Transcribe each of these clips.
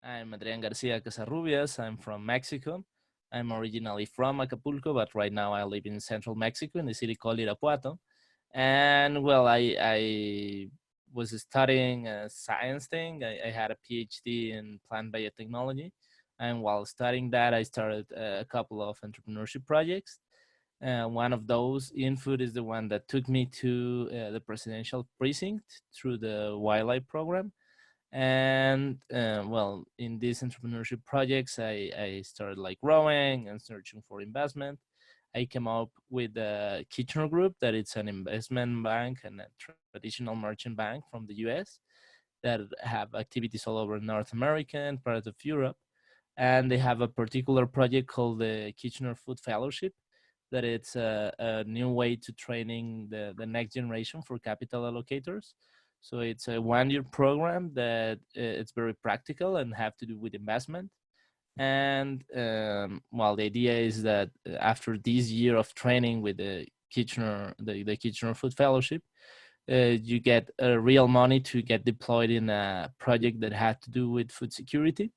I'm Adrián García-Casarrubias. I'm from Mexico. I'm originally from Acapulco, but right now I live in central Mexico in the city called Irapuato. And well, I was studying a science thing. I had a PhD in plant biotechnology. And while studying that, I started a couple of entrepreneurship projects. One of those in food is the one that took me to the Presidential Precinct through the wildlife program. And well, in these entrepreneurship projects, I started like growing and searching for investment. I came up with the Kitchener Group, that it's an investment bank and a traditional merchant bank from the US that have activities all over North America and part of Europe. And they have a particular project called the Kitchener Food Fellowship, that it's a new way to training the next generation for capital allocators. So it's a 1-year program that it's very practical and have to do with investment. And well, the idea is that after this year of training with the Kitchener, the Kitchener Food Fellowship, you get real money to get deployed in a project that had to do with food security.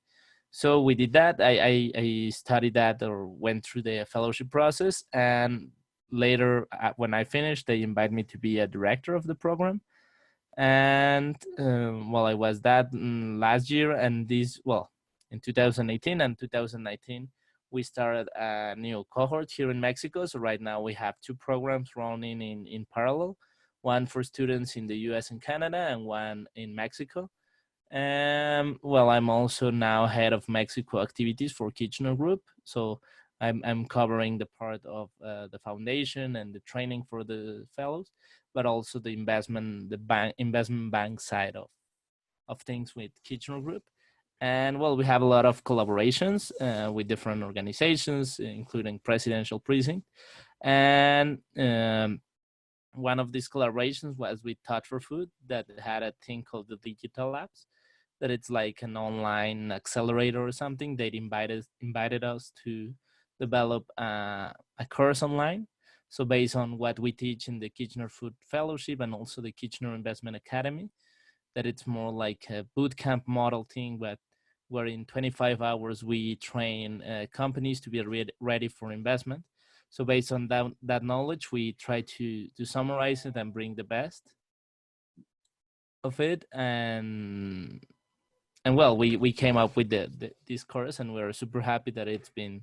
So we did that. I studied that or went through the fellowship process. And later, when I finished, they invited me to be a director of the program. And well, I was that last year. And this, well, in 2018 and 2019, we started a new cohort here in Mexico. So right now we have 2 programs running in parallel, one for students in the US and Canada and one in Mexico. Well, I'm also now head of Mexico activities for Kitchener Group. So I'm covering the part of the foundation and the training for the fellows, but also the investment bank side of things with Kitchener Group. And well, we have a lot of collaborations with different organizations, including Presidential Precinct. And one of these collaborations was with Touch for Food, that had a thing called the Digital Labs, that it's like an online accelerator or something. They invited us to develop a course online. So based on what we teach in the Kitchener Food Fellowship and also the Kitchener Investment Academy, that it's more like a boot camp model thing, but where in 25 hours we train companies to be ready for investment. So based on that knowledge, we try to summarize it and bring the best of it. And well, we came up with this course, and we're super happy that it's been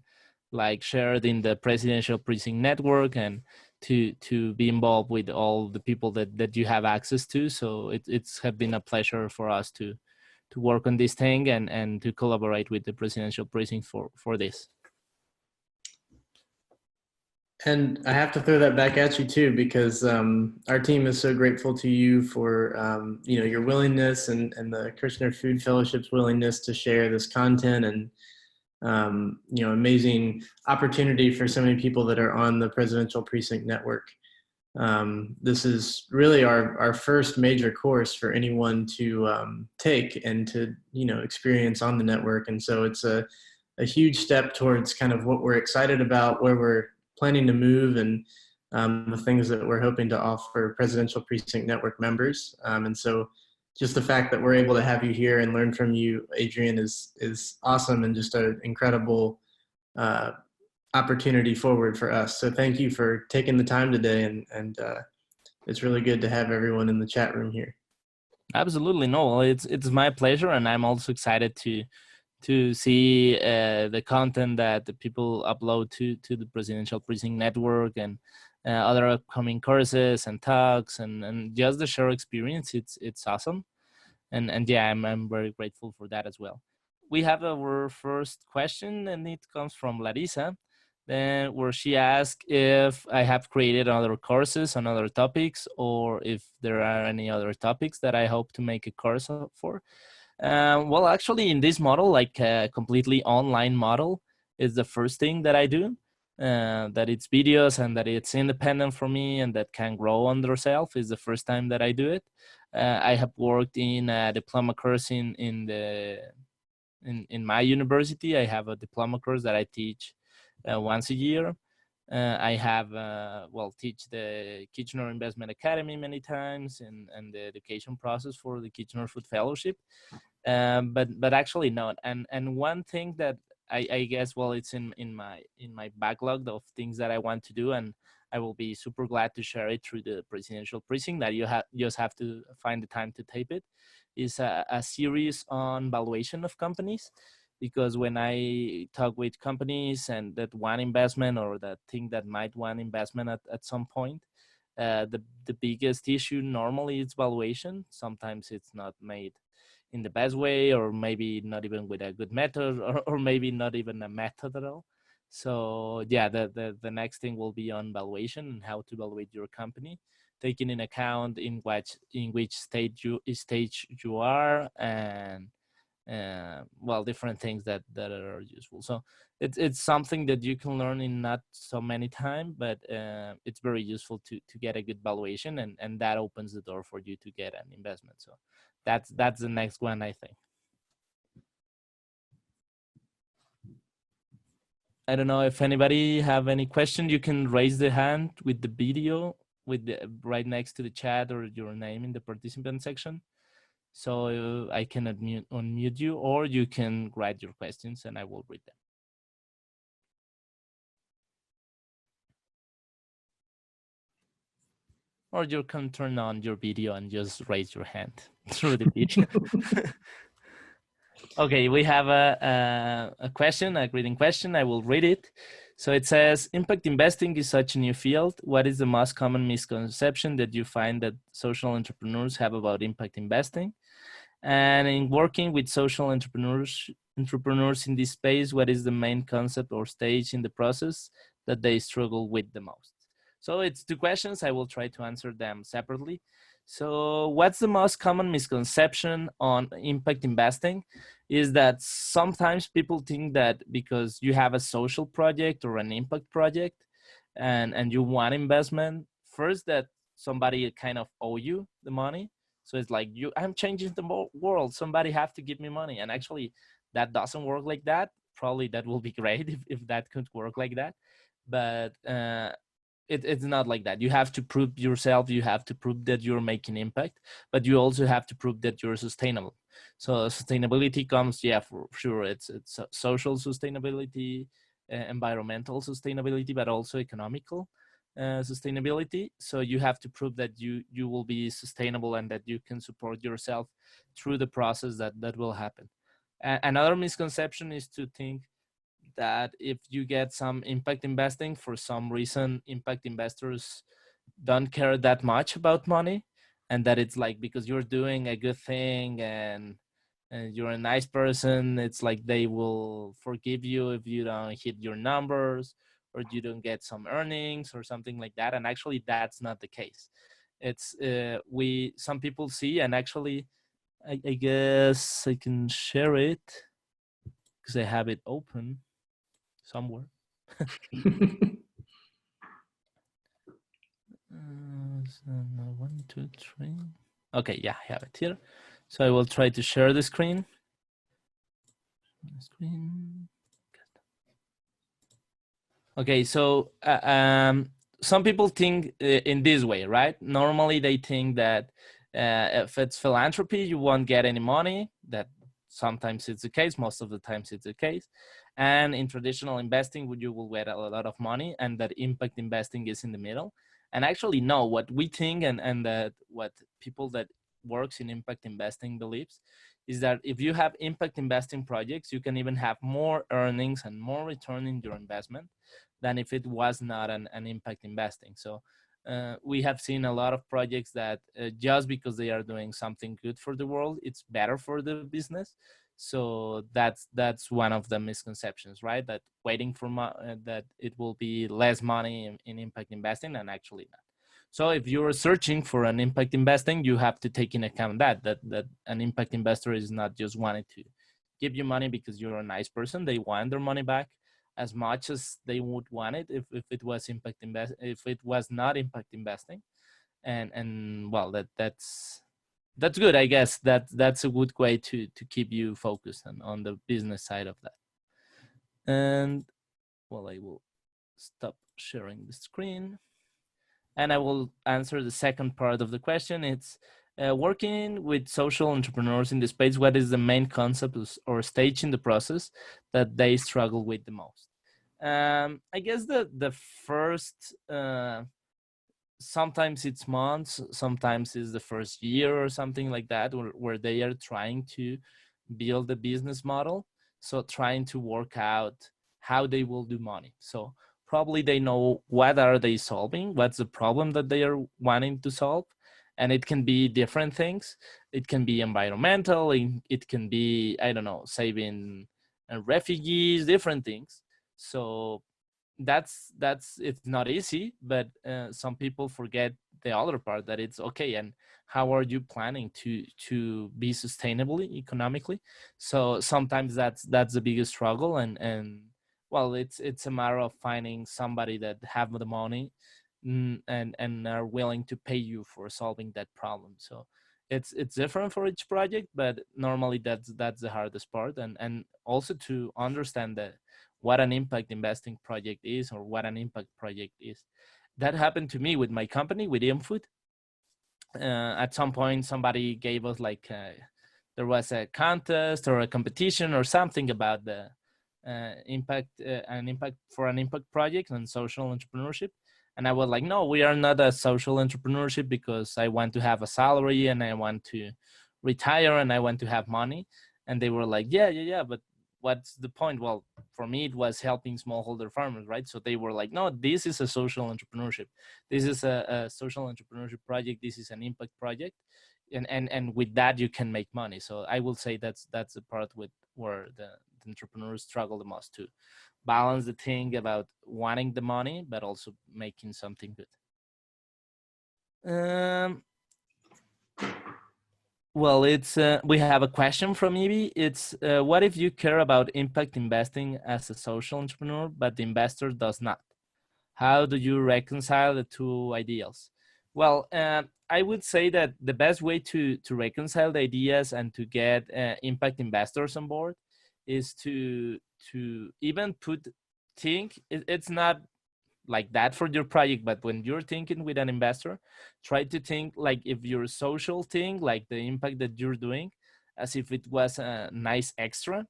like shared in the Presidential Precinct Network, and to be involved with all the people that you have access to. So it's have been a pleasure for us to work on this thing and to collaborate with the Presidential Precinct for this. And I have to throw that back at you too, because our team is so grateful to you for your willingness and the Kitchener Food Fellowship's willingness to share this content, and amazing opportunity for so many people that are on the Presidential Precinct Network. This is really our first major course for anyone to take and to experience on the network, and so it's a huge step towards kind of what we're excited about, where we're planning to move, and the things that we're hoping to offer Presidential Precinct Network members. And so just the fact that we're able to have you here and learn from you, Adrián, is awesome, and just an incredible opportunity forward for us. So thank you for taking the time today, and it's really good to have everyone in the chat room here. Absolutely. No, it's my pleasure, and I'm also excited to see the content that the people upload to the Presidential Precinct Network, and other upcoming courses and talks, and just the share experience. It's awesome, and yeah, I'm very grateful for that as well. We have our first question, and it comes from Larissa, where she asked if I have created other courses on other topics, or if there are any other topics that I hope to make a course for. Well, actually, in this model, like a completely online model, is the first thing that I do. That it's videos and that it's independent for me and that can grow on themselves is the first time that I do it. I have worked in a diploma course in my university. I have a diploma course that I teach once a year. I have teach the Kitchener Investment Academy many times, and the education process for the Kitchener Food Fellowship. But actually not. And one thing that I guess, well, it's in my backlog of things that I want to do, and I will be super glad to share it through the Presidential Precinct, that you just have to find the time to tape it, is a series on valuation of companies. Because when I talk with companies and that want investment, or that think that might want investment at some point, the biggest issue normally is valuation. Sometimes it's not made in the best way, or maybe not even with a good method, or maybe not even a method at all. So yeah, the next thing will be on valuation and how to evaluate your company, taking in account in which stage you are, and well, different things that are useful. So it's something that you can learn in not so many time, but it's very useful to get a good valuation, and that opens the door for you to get an investment. So that's the next one, I think. I don't know if anybody have any question. You can raise the hand with the video, with the right next to the chat, or your name in the participant section, so I can unmute you, or you can write your questions and I will read them. Or you can turn on your video and just raise your hand through the video. Okay, we have a question, a greeting question. I will read it. So it says, impact investing is such a new field. What is the most common misconception that you find that social entrepreneurs have about impact investing? And in working with social entrepreneurs in this space, what is the main concept or stage in the process that they struggle with the most? So it's two questions. I will try to answer them separately. So what's the most common misconception on impact investing is that sometimes people think that because you have a social project or an impact project and you want investment, first that somebody kind of owe you the money. So it's like, I'm changing the world. Somebody have to give me money. And actually that doesn't work like that. Probably that will be great if that could work like that. But it's not like that. You have to prove yourself. You have to prove that you're making impact, but you also have to prove that you're sustainable. So sustainability comes, yeah, for sure. It's social sustainability, environmental sustainability, but also economical sustainability. So you have to prove that you will be sustainable and that you can support yourself through the process that will happen. Another misconception is to think that if you get some impact investing, for some reason impact investors don't care that much about money, and that it's like because you're doing a good thing and you're a nice person, it's like they will forgive you if you don't hit your numbers or you don't get some earnings or something like that. And actually that's not the case. It's some people see, and actually I guess I can share it because I have it open somewhere. So 1, 2, 3. Okay, yeah, I have it here. So I will try to share the screen. Okay, so some people think in this way, right? Normally they think that if it's philanthropy, you won't get any money. That sometimes it's the case, most of the times it's the case. And in traditional investing, you will get a lot of money, and that impact investing is in the middle. And actually, no, what we think and that what people that works in impact investing believes is that if you have impact investing projects, you can even have more earnings and more return in your investment than if it was not an impact investing. So we have seen a lot of projects that just because they are doing something good for the world, it's better for the business. So that's one of the misconceptions, right? That waiting for that it will be less money in impact investing, and actually not. So if you're searching for an impact investing, you have to take in account that an impact investor is not just wanting to give you money because you're a nice person. They want their money back as much as they would want it if it was if it was not impact investing. And well, that's good. I guess that's a good way to keep you focused on the business side of that. And well, I will stop sharing the screen. And I will answer the second part of the question. It's working with social entrepreneurs in the space, what is the main concept or stage in the process that they struggle with the most? I guess the first, sometimes it's months, sometimes it's the first year or something like that, where they are trying to build a business model. So trying to work out how they will do money. So probably they know what are they solving, what's the problem that they are wanting to solve. And it can be different things. It can be environmental, it can be, I don't know, saving refugees, different things. So that's it's not easy, but some people forget the other part, that it's okay, and how are you planning to be sustainably economically. So sometimes that's the biggest struggle, and well, it's a matter of finding somebody that have the money, and are willing to pay you for solving that problem. So it's different for each project, but normally that's the hardest part, and also to understand that what an impact investing project is, or what an impact project is. That happened to me with my company, with InFood. At some point, somebody gave us like there was a contest or a competition or something about the an impact project and social entrepreneurship. And I was like, no, we are not a social entrepreneurship, because I want to have a salary and I want to retire and I want to have money. And they were like, yeah, but what's the point? Well, for me, it was helping smallholder farmers, right? So they were like, no, this is a social entrepreneurship. This is a social entrepreneurship project. This is an impact project. And with that, you can make money. So I will say that's the part with where the entrepreneurs struggle the most, to balance the thing about wanting the money, but also making something good. Well, it's we have a question from Evie. It's what if you care about impact investing as a social entrepreneur, but the investor does not? How do you reconcile the two ideals? Well, I would say that the best way to reconcile the ideas and to get impact investors on board is to even think it's not like that for your project, but when you're thinking with an investor, try to think like if your social thing, like the impact that you're doing, as if it was a nice extra,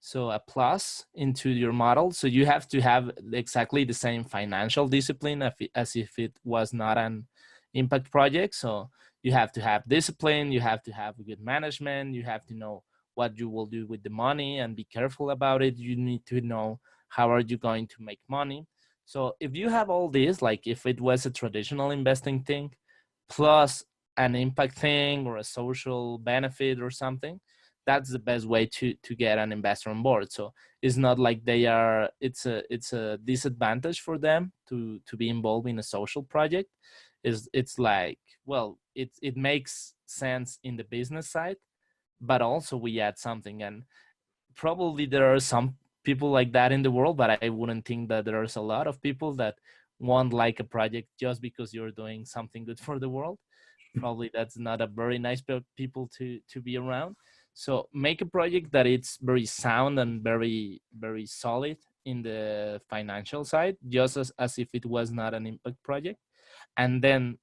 so a plus into your model. So you have to have exactly the same financial discipline as if it was not an impact project. So you have to have discipline, you have to have good management, you have to know what you will do with the money and be careful about it. You need to know how are you going to make money. So if you have all this, like if it was a traditional investing thing plus an impact thing or a social benefit or something, that's the best way to get an investor on board. So it's not like it's a disadvantage for them to be involved in a social project. It's like, well, it makes sense in the business side, but also we add something. And probably there are some people like that in the world, but I wouldn't think that there's a lot of people that won't like a project just because you're doing something good for the world. Probably that's not a very nice people to be around. So make a project that it's very sound and very, very solid in the financial side, just as if it was not an impact project, and then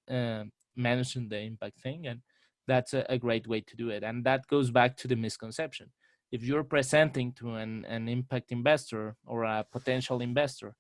mention the impact thing. And that's a great way to do it. And that goes back to the misconception. If you're presenting to an impact investor or a potential investor,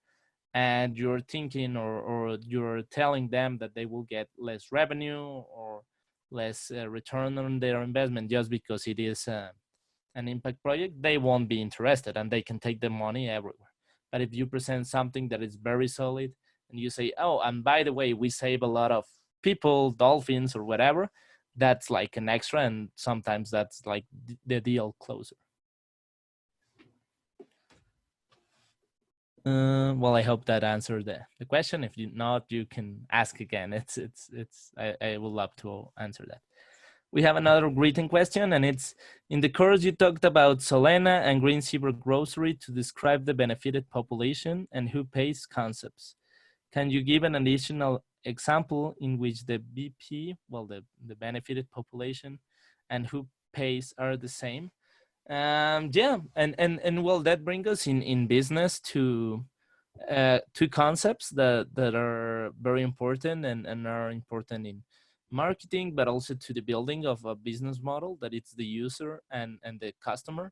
and you're thinking or you're telling them that they will get less revenue or less return on their investment just because it is an impact project, they won't be interested and they can take the money everywhere. But if you present something that is very solid and you say, oh, and by the way, we save a lot of people, dolphins or whatever, that's like an extra, and sometimes that's like the deal closer. Well, I hope that answered the question. If you not, you can ask again. I would love to answer that. We have another greeting question, and it's, in the course you talked about Solena and Green Zebra Grocery to describe the benefited population and who pays concepts. Can you give an additional example in which the BP, well, the benefited population and who pays are the same? Yeah, and well, that brings us in business to two concepts that are very important and are important marketing, but also to the building of a business model that it's the user and the customer.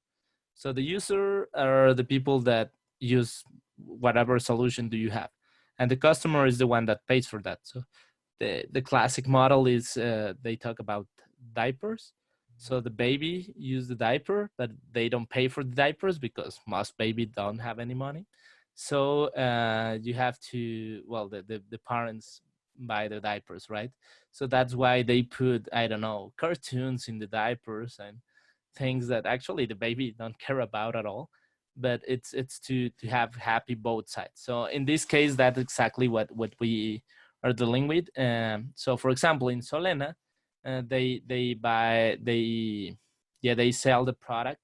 So the user are the people that use whatever solution do you have, and the customer is the one that pays for that. So the classic model is they talk about diapers. So the baby use the diaper, but they don't pay for the diapers because most baby don't have any money. So you have to, well, the parents buy the diapers, right? So that's why they put, I don't know, cartoons in the diapers and things that actually the baby don't care about at all. But it's to have happy both sides. So in this case, that's exactly what we are dealing with. So for example, in Solena, they sell the product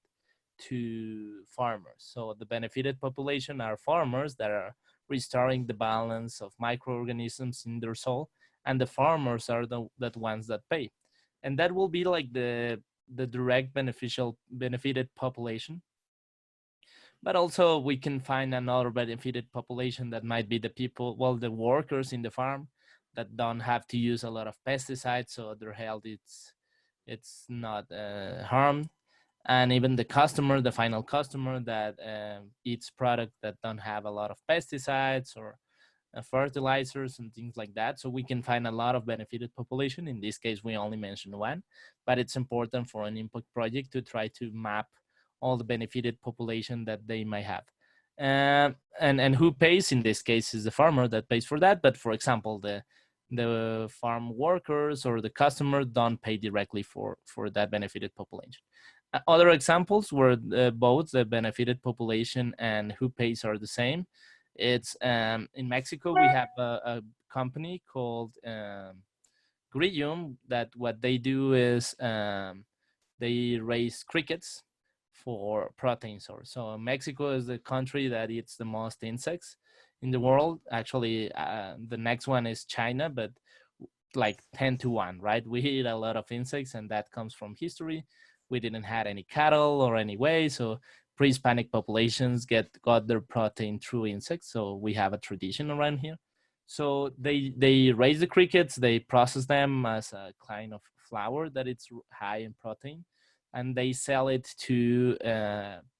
to farmers. So the benefited population are farmers that are restoring the balance of microorganisms in their soil, and the farmers are the ones that pay, and that will be like the direct benefited population. But also we can find another benefited population that might be the people, well, the workers in the farm that don't have to use a lot of pesticides, so their health it's not harmed. And even the customer, the final customer that eats product that don't have a lot of pesticides or fertilizers and things like that. So we can find a lot of benefited population. In this case, we only mentioned one, but it's important for an impact project to try to map all the benefited population that they might have. And who pays in this case is the farmer that pays for that. But for example, the farm workers or the customer don't pay directly for that benefited population. Other examples where both the benefited population and who pays are the same. It's in Mexico, we have a company called Grillium that what they do is they raise crickets for protein source. So Mexico is the country that eats the most insects in the world. Actually, the next one is China, but like 10 to 1, right? We eat a lot of insects, and that comes from history. We didn't have any cattle or any way, so pre-Hispanic populations got their protein through insects. So we have a tradition around here. So they raise the crickets, they process them as a kind of flour that it's high in protein, and they sell it to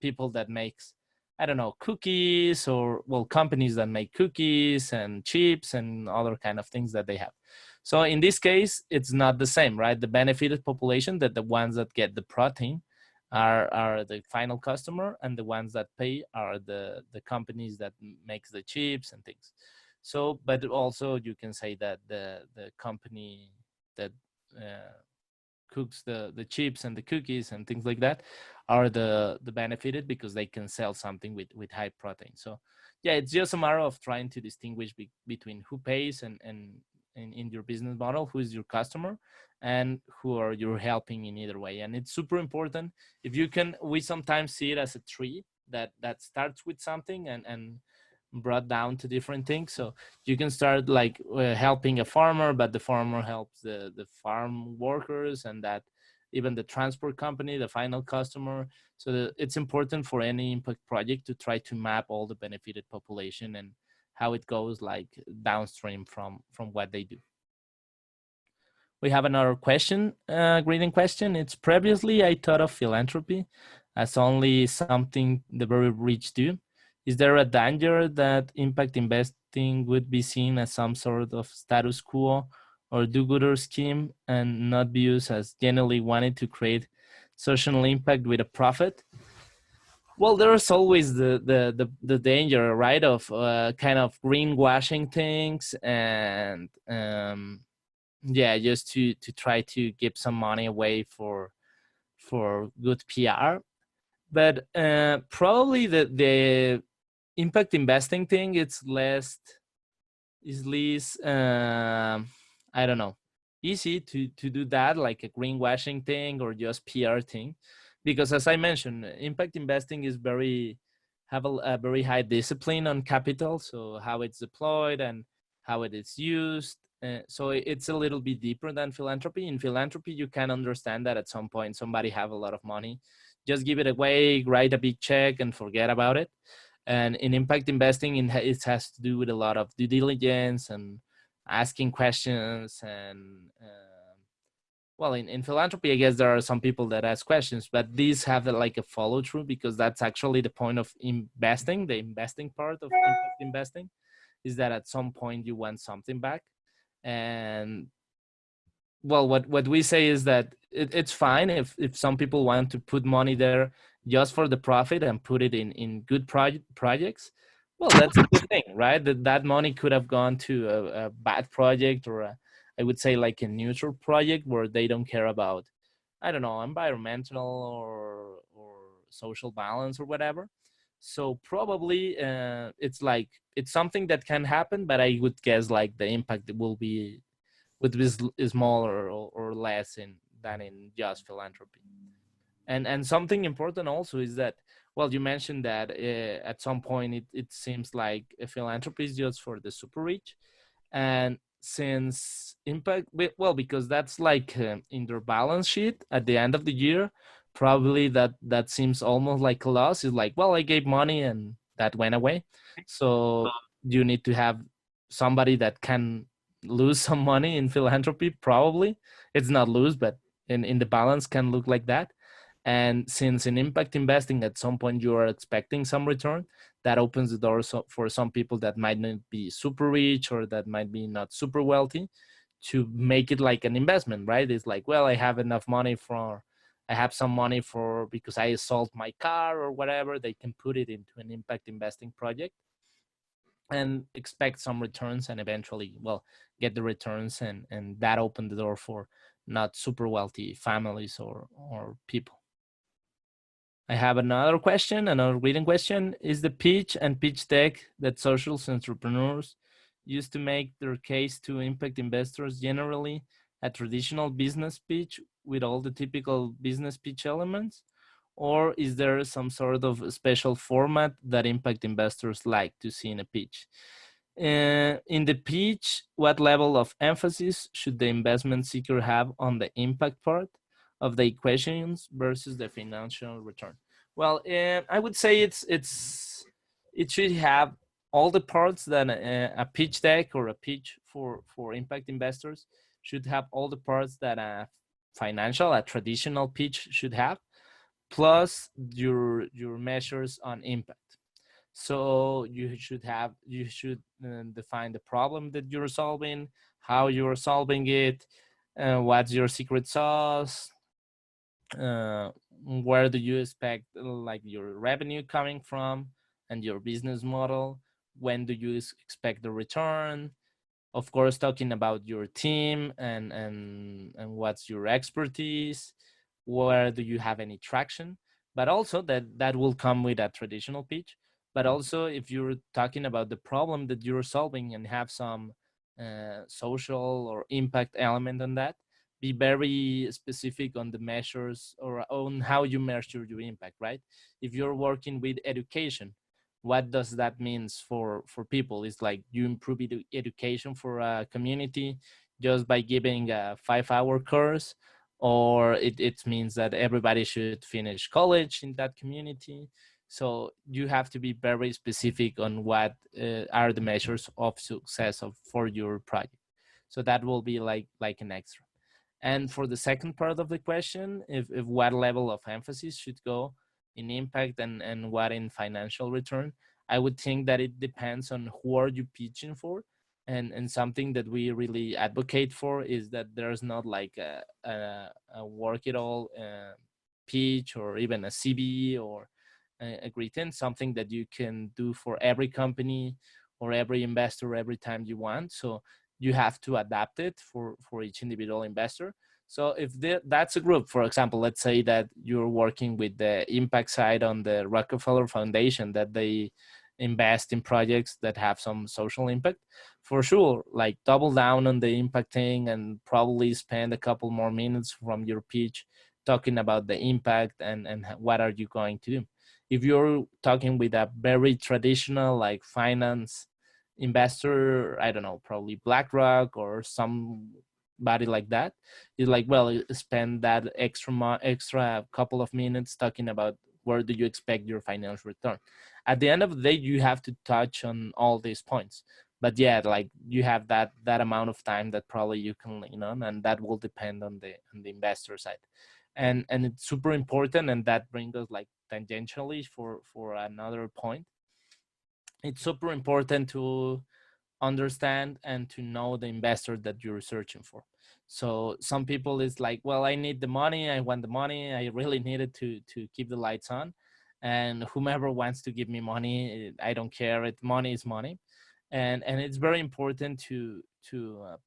people that makes, I don't know, cookies, or well, companies that make cookies and chips and other kind of things that they have. So in this case, it's not the same, right? The benefited population, that the ones that get the protein are the final customer, and the ones that pay are the companies that makes the chips and things. So, but also you can say that the company that cooks the chips and the cookies and things like that are the benefited, because they can sell something with high protein. So yeah, it's just a matter of trying to distinguish between who pays and in your business model, who is your customer and who are you helping in either way. And it's super important. If you can, we sometimes see it as a tree that starts with something and brought down to different things. So you can start like helping a farmer, but the farmer helps the farm workers, and that even the transport company, the final customer. So it's important for any impact project to try to map all the benefited population and how it goes like downstream from what they do. We have another question, greeting question. It's previously I thought of philanthropy as only something the very rich do. Is there a danger that impact investing would be seen as some sort of status quo or do-gooder scheme and not be used as genuinely wanting to create social impact with a profit? Well, there's always the danger, right, of kind of greenwashing things and yeah, just to try to give some money away for good PR. But probably the impact investing thing, it's less I don't know, easy to do that, like a greenwashing thing or just PR thing, because as I mentioned, impact investing is have a very high discipline on capital, so how it's deployed and how it is used. So it's a little bit deeper than philanthropy. In philanthropy, you can understand that at some point somebody have a lot of money, just give it away, write a big check and forget about it. And in impact investing, it has to do with a lot of due diligence and asking questions and well, in philanthropy, I guess there are some people that ask questions, but these have like a follow through, because that's actually the point of investing. The investing part of impact investing is that at some point you want something back. And well, what we say is that it's fine if some people want to put money there just for the profit and put it in good projects. Well, that's a good thing, right? That money could have gone to a bad project, or I would say like a neutral project where they don't care about, I don't know, environmental or social balance or whatever. So probably it's something that can happen, but I would guess like the impact will be would be smaller or less in than in just philanthropy. And something important also is that, well, you mentioned that at some point it seems like a philanthropy is just for the super rich. And since impact, well, because that's like in their balance sheet at the end of the year, probably that seems almost like a loss. It's like, well, I gave money and that went away. So you need to have somebody that can lose some money in philanthropy. Probably it's not lose, but in the balance can look like that. And since in impact investing, at some point you are expecting some return, that opens the door for some people that might not be super rich or that might be not super wealthy to make it like an investment, right? It's like, well, I have some money for, because I sold my car or whatever, they can put it into an impact investing project and expect some returns and eventually, well, get the returns, and that opened the door for not super wealthy families or people. I have another question, another reading question. Is the pitch and pitch deck that social entrepreneurs use to make their case to impact investors generally a traditional business pitch with all the typical business pitch elements? Or is there some sort of special format that impact investors like to see in a pitch? In the pitch, what level of emphasis should the investment seeker have on the impact part of the equations versus the financial return? Well, I would say it should have all the parts that a pitch deck or a pitch for impact investors should have all the parts that a traditional pitch should have, plus your measures on impact. So you should define the problem that you're solving, how you're solving it, what's your secret sauce, where do you expect like your revenue coming from, and your business model. When do you expect the return? Of course, talking about your team and what's your expertise, where do you have any traction, but also that will come with a traditional pitch. But also, if you're talking about the problem that you're solving and have some social or impact element on that, be very specific on the measures or on how you measure your impact, right? If you're working with education, what does that means for people? It's like you improve education for a community just by giving a 5-hour course, or it means that everybody should finish college in that community. So you have to be very specific on what are the measures of success for your project. So that will be like an extra. And for the second part of the question, if what level of emphasis should go in impact and what in financial return, I would think that it depends on who are you pitching for. And something that we really advocate for is that there's not like a work it all pitch or even a CBE or a written, something that you can do for every company or every investor every time you want. So you have to adapt it for each individual investor. So if that's a group, for example, let's say that you're working with the impact side on the Rockefeller Foundation, that they invest in projects that have some social impact, for sure, like double down on the impact thing and probably spend a couple more minutes from your pitch talking about the impact and what are you going to do. If you're talking with a very traditional like finance investor, I don't know, probably BlackRock or somebody like that, is like, well, spend that extra couple of minutes talking about where do you expect your financial return. At the end of the day, you have to touch on all these points, but yeah, like you have that amount of time that probably you can lean on, and that will depend on the investor side. And it's super important, and that brings us like tangentially for another point. It's super important to understand and to know the investor that you're searching for. So some people is like, well, I need the money, I want the money, I really need it to keep the lights on, and whomever wants to give me money, I don't care, money is money. And it's very important to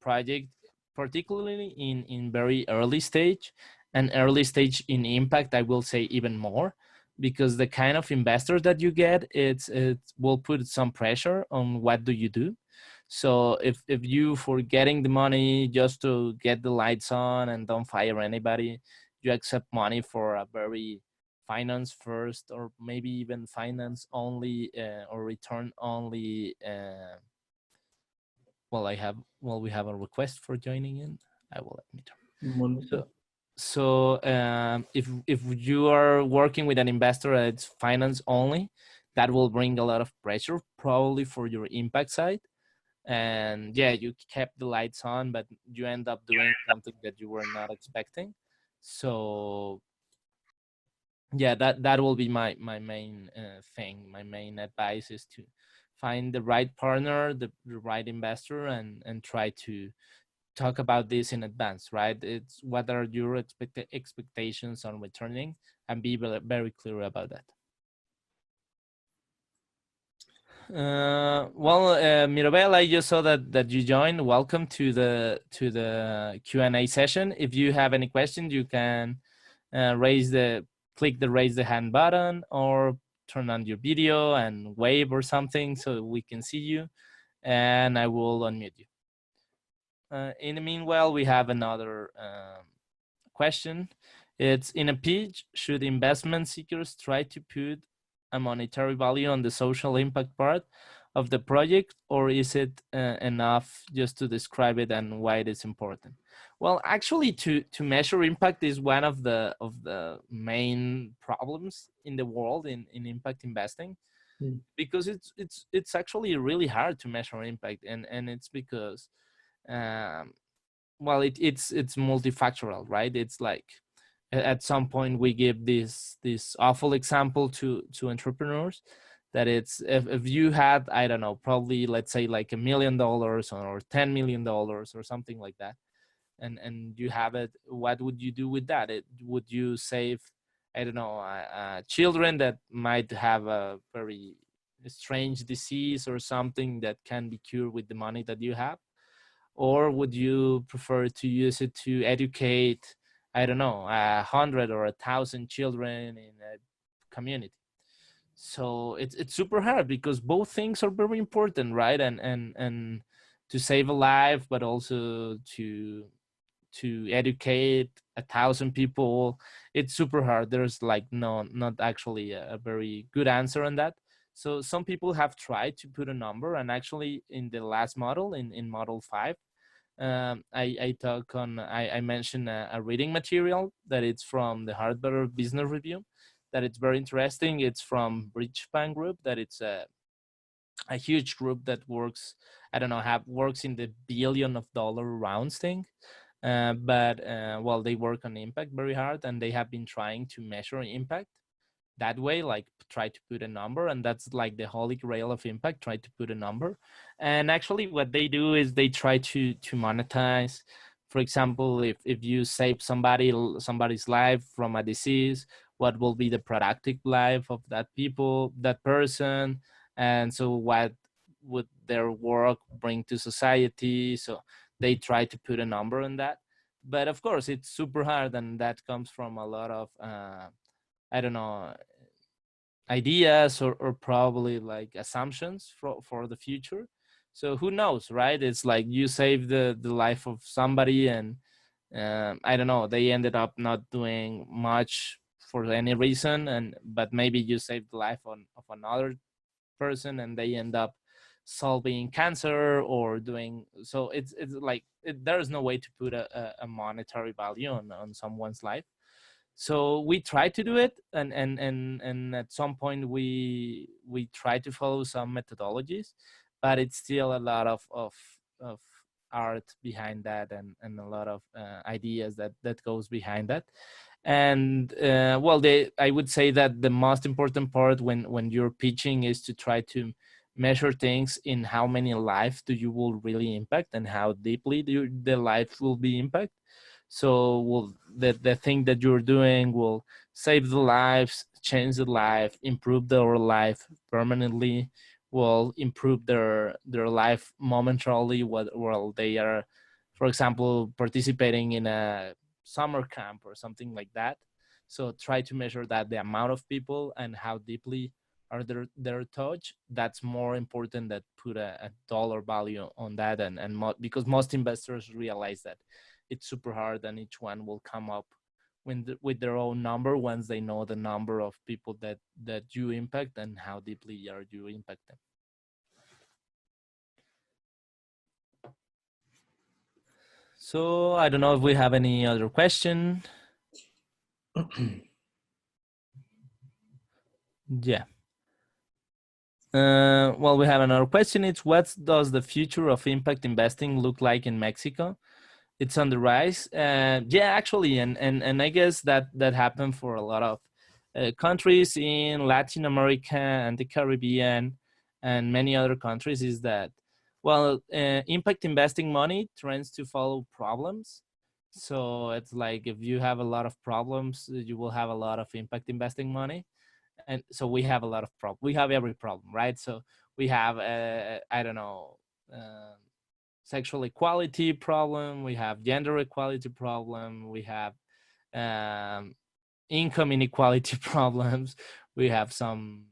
project, particularly in very early stage, and early stage in impact, I will say even more, because the kind of investors that you get, it will put some pressure on what do you do. So if you for getting the money just to get the lights on and don't fire anybody, you accept money for a very finance first, or maybe even finance only, or return only. We have a request for joining in. I will let me turn. Wonderful. So if you are working with an investor that's finance only, that will bring a lot of pressure probably for your impact side. And yeah, you kept the lights on, but you end up doing something that you were not expecting. So yeah, that will be my main thing. My main advice is to find the right partner, the right investor, and try to talk about this in advance, right? It's what are your expectations on returning, and be very clear about that. Mirabel, I just saw that you joined. Welcome to the Q&A session. If you have any questions, you can click the raise the hand button, or turn on your video and wave or something so we can see you, and I will unmute you. In the meanwhile, we have another question. It's, in a pitch, should investment seekers try to put a monetary value on the social impact part of the project, or is it enough just to describe it and why it is important? Well, actually, to measure impact is one of the main problems in the world in impact investing, because it's actually really hard to measure impact, and it's because it's multifactorial, right? It's like at some point we give this awful example to entrepreneurs, that it's if you had, I don't know, probably let's say like $1 million or $10 million or something like that, and you have it, what would you do with that? Would you save, I don't know, children that might have a very strange disease or something that can be cured with the money that you have? Or would you prefer to use it to educate, I don't know, 100 or 1,000 children in a community? So it's super hard, because both things are very important, right? And to save a life, but also to educate 1,000 people, it's super hard. There's like not actually a very good answer on that. So some people have tried to put a number, and actually in the last model, in model 5, I mentioned a reading material that it's from the Harvard Business Review, that it's very interesting. It's from Bridgespan Group, that it's a huge group that works, I don't know, works in the $billion rounds thing. But they work on impact very hard, and they have been trying to measure impact that way, like try to put a number, and that's like the holy grail of impact, try to put a number. And actually what they do is they try to monetize. For example, if you save somebody's life from a disease, what will be the productive life of that person, and so what would their work bring to society? So they try to put a number on that. But of course it's super hard, and that comes from a lot of I don't know, ideas or probably like assumptions for the future. So who knows, right? It's like you save the life of somebody, and I don't know, they ended up not doing much for any reason, but maybe you saved the life of another person, and they end up solving cancer or doing so. It's like there's no way to put a monetary value on someone's life. So we try to do it, and at some point we try to follow some methodologies, but it's still a lot of art behind that, and a lot of ideas that goes behind that. And well, I would say that the most important part when you're pitching is to try to measure things in how many lives do you will really impact, and how deeply the life will be impact. So will the thing that you're doing will save the lives, change the life, improve their life permanently, will improve their life momentarily while they are, for example, participating in a summer camp or something like that. So try to measure that, the amount of people and how deeply are their touch. That's more important than put a dollar value on that. And because most investors realize that it's super hard, and each one will come up with their own number once they know the number of people that you impact and how deeply are you impact them. So I don't know if we have any other question. Yeah. Well, we have another question. It's, what does the future of impact investing look like in Mexico? It's on the rise. Yeah, actually, and I guess that happened for a lot of countries in Latin America and the Caribbean and many other countries. Is that, well, impact investing money tends to follow problems. So it's like, if you have a lot of problems, you will have a lot of impact investing money. And so we have a lot of problems. We have every problem, right? So we have I don't know, sexual equality problem, we have gender equality problem, we have um, income inequality problems, we have some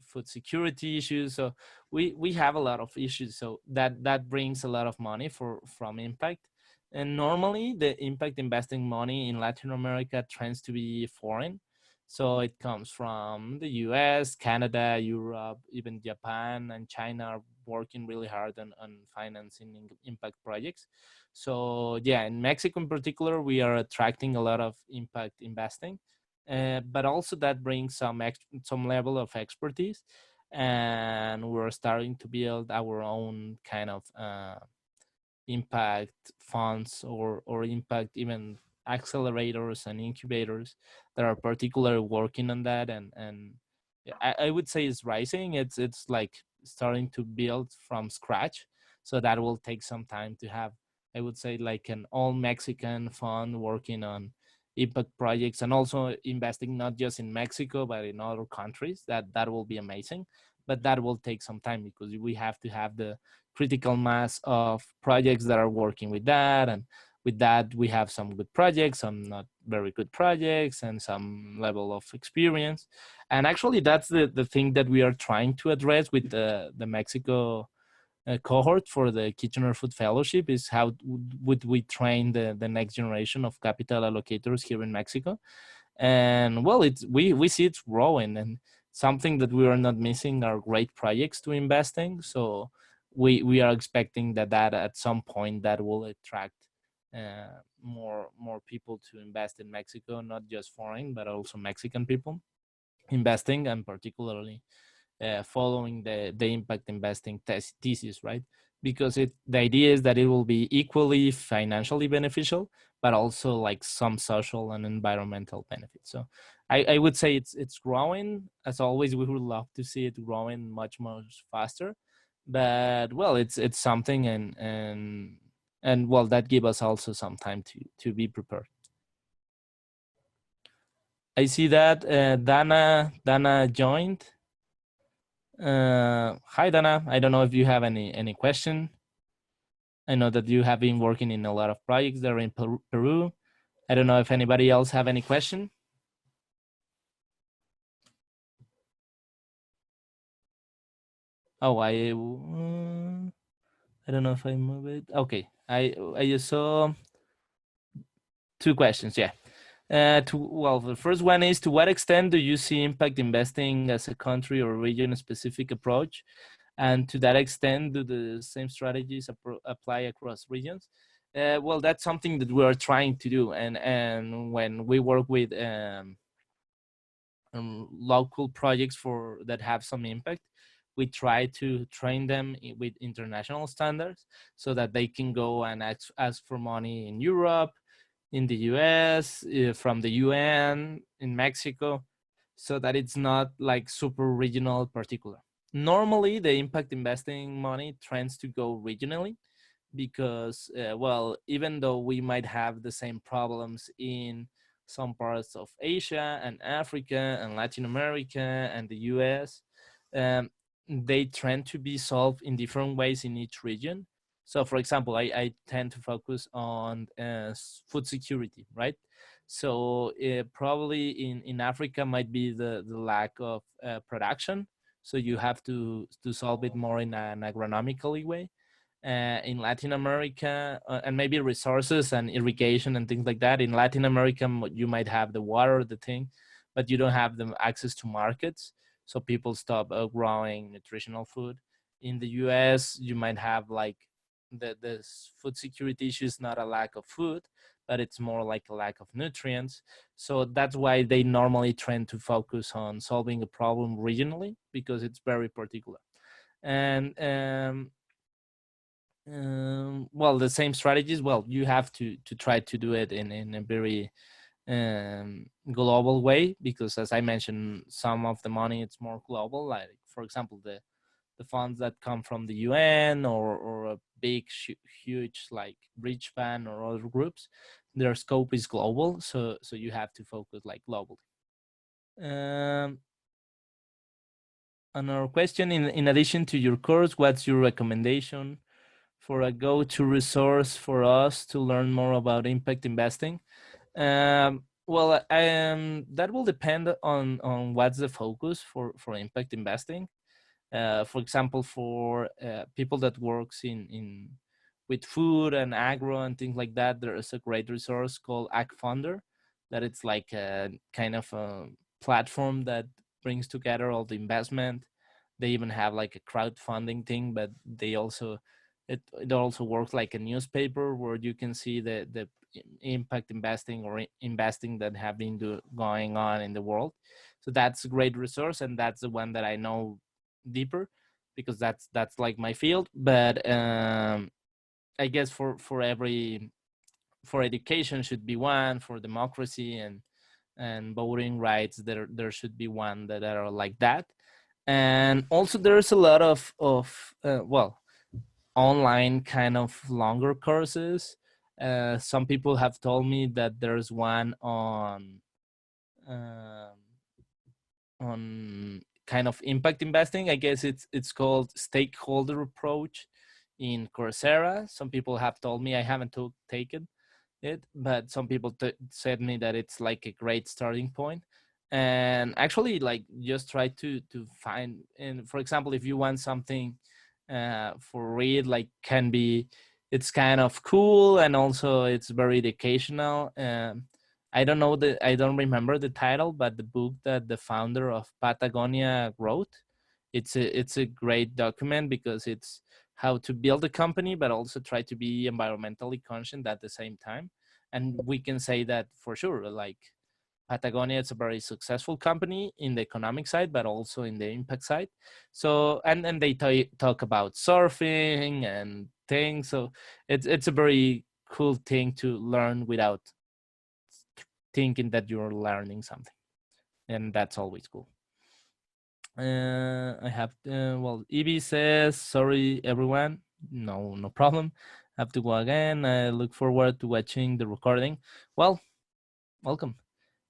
food security issues. So we have a lot of issues. So that brings a lot of money from impact. And normally the impact investing money in Latin America tends to be foreign. So it comes from the US, Canada, Europe, even Japan and China are working really hard on financing impact projects. So yeah, in Mexico in particular, we are attracting a lot of impact investing, but also that brings some level of expertise, and we're starting to build our own kind of impact funds, or impact even accelerators and incubators that are particularly working on that. And I would say it's rising. It's like starting to build from scratch. So that will take some time to have, I would say, like an all Mexican fund working on impact projects, and also investing not just in Mexico but in other countries. That will be amazing, but that will take some time because we have to have the critical mass of projects that are working with that. And with that, we have some good projects, some not very good projects, and some level of experience. And actually, that's the thing that we are trying to address with the Mexico cohort for the Kitchener Food Fellowship, is how would we train the next generation of capital allocators here in Mexico. And well, we see it's growing, and something that we are not missing are great projects to invest in. So we are expecting that at some point that will attract more people to invest in Mexico, not just foreign but also Mexican people investing, and particularly following the impact investing thesis, right? Because the idea is that it will be equally financially beneficial, but also like some social and environmental benefits. So I would say it's growing. As always, we would love to see it growing much faster, but well, it's something, and well, that give us also some time to be prepared. I see that Dana joined. Hi, Dana. I don't know if you have any question. I know that you have been working in a lot of projects there in Peru. I don't know if anybody else have any question. Oh, I don't know if I move it. Okay, I just saw two questions. Yeah. Well, the first one is, to what extent do you see impact investing as a country or region specific approach? And to that extent, do the same strategies apply across regions? Well, that's something that we are trying to do. And when we work with local projects that have some impact, we try to train them with international standards so that they can go and ask for money in Europe, in the US, from the UN, in Mexico, so that it's not like super regional particular. Normally, the impact investing money tends to go regionally because, well, even though we might have the same problems in some parts of Asia and Africa and Latin America and the US, um, they tend to be solved in different ways in each region. So, for example, I tend to focus on food security, right? So probably in Africa might be the lack of production. So you have to solve it more in an agronomically way. In Latin America, and maybe resources and irrigation and things like that. In Latin America, you might have the water, the thing, but you don't have the access to markets. So people stop growing nutritional food. In the US, you might have like the food security issue is not a lack of food, but it's more like a lack of nutrients. So that's why they normally tend to focus on solving a problem regionally because it's very particular. And well, the same strategies. Well, you have to try to do it in a very global way because, as I mentioned, some of the money it's more global. Like, for example, the funds that come from the UN or a big, huge like Bridge Fund or other groups, their scope is global. So you have to focus like globally. Another question: in addition to your course, what's your recommendation for a go-to resource for us to learn more about impact investing? Well, that will depend on what's the focus for impact investing. For example, for people that works in with food and agro and things like that, there is a great resource called AgFunder, that it's like a kind of a platform that brings together all the investment. They even have like a crowdfunding thing, but they also it also works like a newspaper where you can see the impact investing or investing that have been going on in the world. So that's a great resource, and that's the one that I know deeper because that's like my field. But I guess for every for education should be one, for democracy and voting rights there should be one that are like that. And also there's a lot of well, online kind of longer courses. Some people have told me that there's one um, on kind of impact investing. I guess it's called stakeholder approach in Coursera. Some people have told me, I haven't taken it, but some people said me that it's like a great starting point. And actually, like, just try to find. And for example, if you want something for read, like, can be, it's kind of cool and also it's very educational. I don't remember the title, but the book that the founder of Patagonia wrote, it's a great document because it's how to build a company, but also try to be environmentally conscious at the same time. And we can say that for sure, like, Patagonia is a very successful company in the economic side, but also in the impact side. So, and they talk about surfing and things. So it's a very cool thing to learn without thinking that you're learning something, and that's always cool. I have well, Evie says, sorry everyone, no problem, have to go again. I look forward to watching the recording. Well, welcome.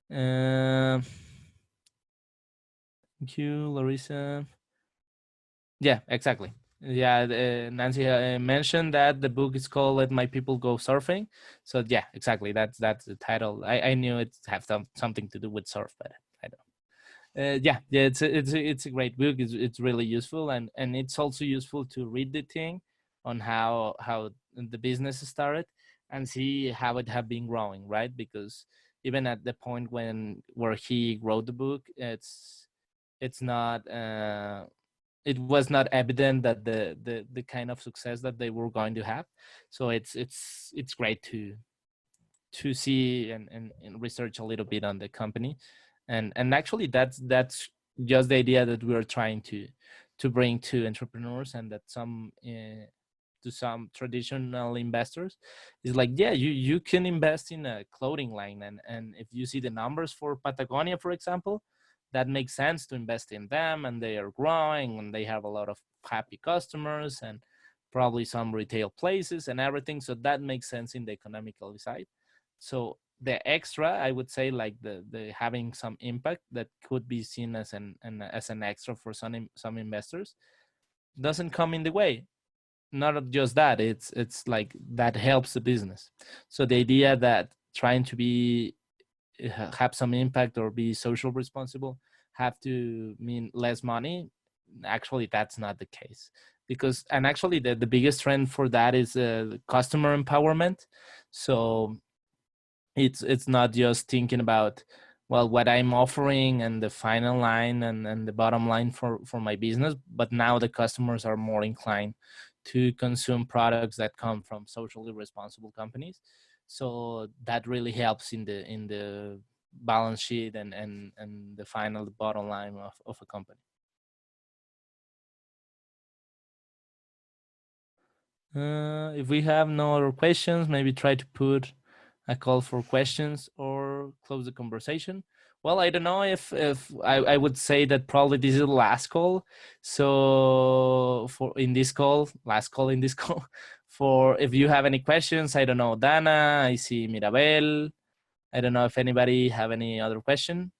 Thank you, Larissa. Yeah, exactly. Yeah, Nancy mentioned that the book is called "Let My People Go Surfing." So yeah, exactly. That's the title. I knew it have something to do with surf, but I don't. Yeah, it's a great book. It's really useful, and it's also useful to read the thing on how the business started and see how it have been growing, right? Because even at the point where he wrote the book, it's not it was not evident that the kind of success that they were going to have. So it's great to see and research a little bit on the company, and actually that's just the idea that we're trying to bring to entrepreneurs, and that some to some traditional investors is like, yeah, you can invest in a clothing line, and if you see the numbers for Patagonia, for example, that makes sense to invest in them, and they are growing and they have a lot of happy customers and probably some retail places and everything. So that makes sense in the economical side. So the extra, I would say, like the having some impact that could be seen as an extra for some investors, doesn't come in the way. Not just that, it's like that helps the business. So the idea that trying to be have some impact or be social responsible have to mean less money, actually that's not the case. Because, and actually the biggest trend for that is customer empowerment. So it's not just thinking about, well, what I'm offering and the final line and the bottom line for my business, but now the customers are more inclined to consume products that come from socially responsible companies. So that really helps in the balance sheet and the final bottom line of a company. If we have no other questions, maybe try to put a call for questions or close the conversation. Well, I don't know if I would say that probably this is the last call. So for in this call, last call in this call, for if you have any questions, I don't know, Dana, I see Mirabel. I don't know if anybody have any other question.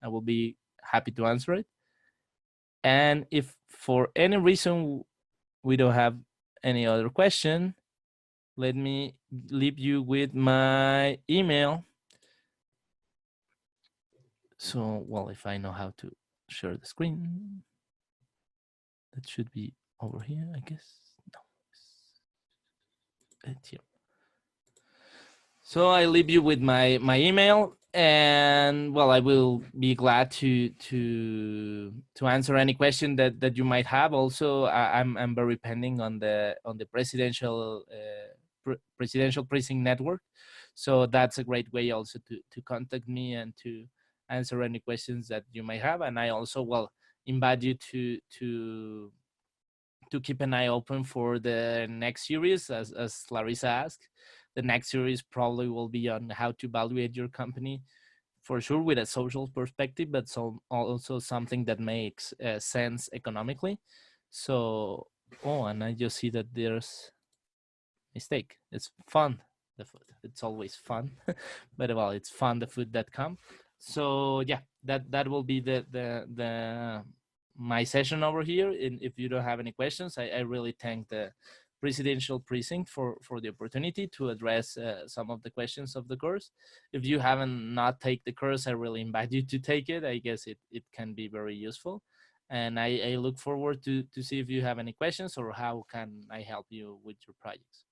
I will be happy to answer it. And if for any reason we don't have any other question, let me leave you with my email. So, well, if I know how to share the screen, that should be over here, I guess. No, it's here. So I leave you with my email, and well, I will be glad to answer any question that you might have. Also, I'm very pending on the presidential Presidential Precinct Network, so that's a great way also to contact me and to answer any questions that you might have. And I also, well, invite you to keep an eye open for the next series, as Larissa asked. The next series probably will be on how to evaluate your company, for sure with a social perspective, but also something that makes sense economically. So, oh, and I just see that there's mistake. It's fun, the food. It's always fun, but well, it's fun, the food that come. So yeah, that will be the my session over here. And if you don't have any questions, I really thank the Presidential Precinct for the opportunity to address some of the questions of the course. If you haven't not take the course, I really invite you to take it. I guess it can be very useful. And I look forward to see if you have any questions or how can I help you with your projects.